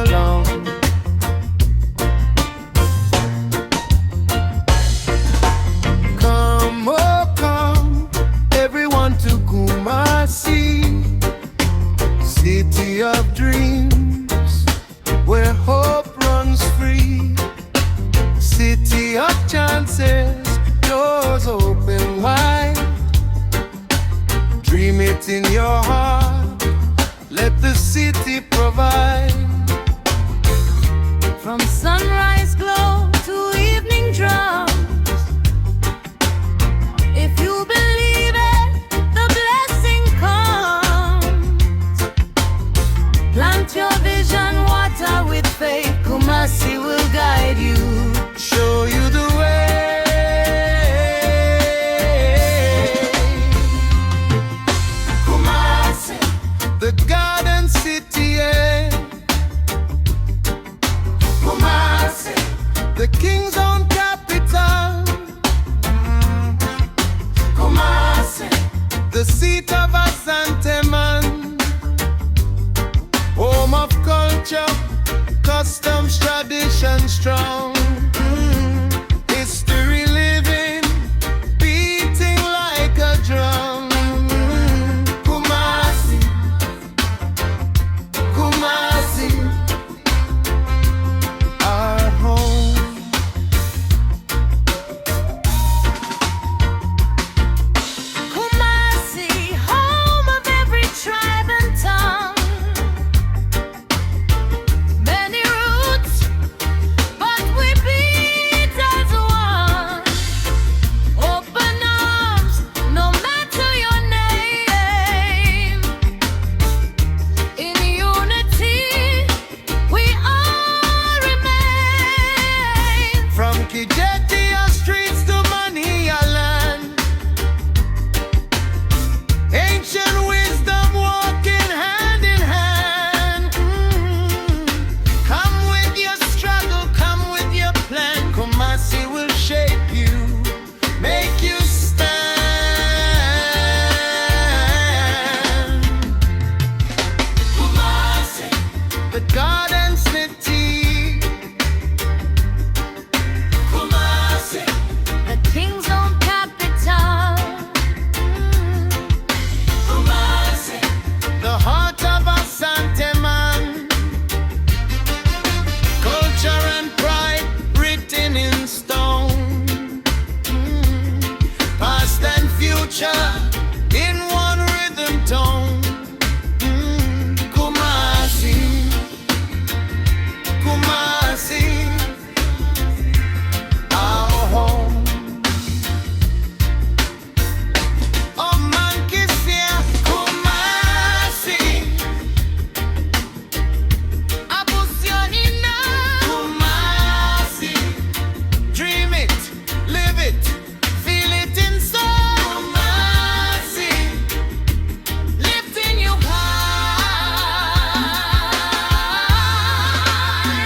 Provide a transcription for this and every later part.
along. Come, oh come, everyone to Kumasi, city of dreams, where hope runs free, city of chances, doors open wide. Dream it in your heart, let the city provide. From sunrise glow to evening drums, if you believe it, the blessing comes. Plant your vision, water with faith, Kumasi will guide you, Show you the way. Kumasi. The garden city, yeah. Kumasi. The king's own capital. Kumasi. The seat of Asante man. Home of culture, customs, tradition strong. History living, beating like a drum. Kumasi, Kumasi, our home. Kumasi, home of every tribe and tongue. Many roots, but we beat as one. Open arms, no matter your name. In unity, we all remain. From Kijetia streets to Mania land, ancient wisdom walking hand in hand. Come with your struggle, come with your plan. Kumasi will shape you, make you stand. Kumasi. The garden city, Kumasi, the king's own capital. Kumasi, the heart of Asante man. Culture and pride written in stone. Past and future in one rhythm tone. Kumasi, Kumasi, our home. Oh man, kiss here, Kumasi. Abusionina. Kumasi, dream it, live it, feel it inside. Kumasi, Lifting you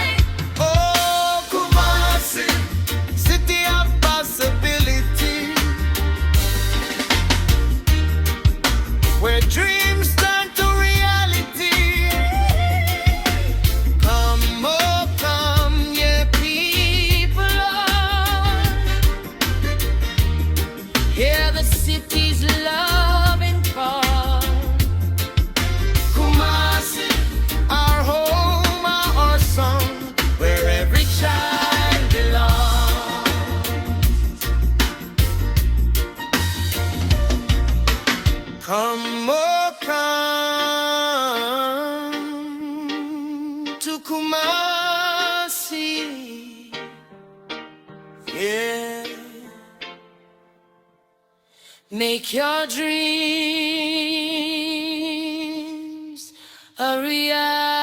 high. oh Kumasi, city of possibility, where dreams turn to reality. Come, oh come, yeah people are. Hear the city's loving call. Kumasi, our home, our song, where every child belongs. Come, oh come to Kumasi, yeah. Make your dreams a reality.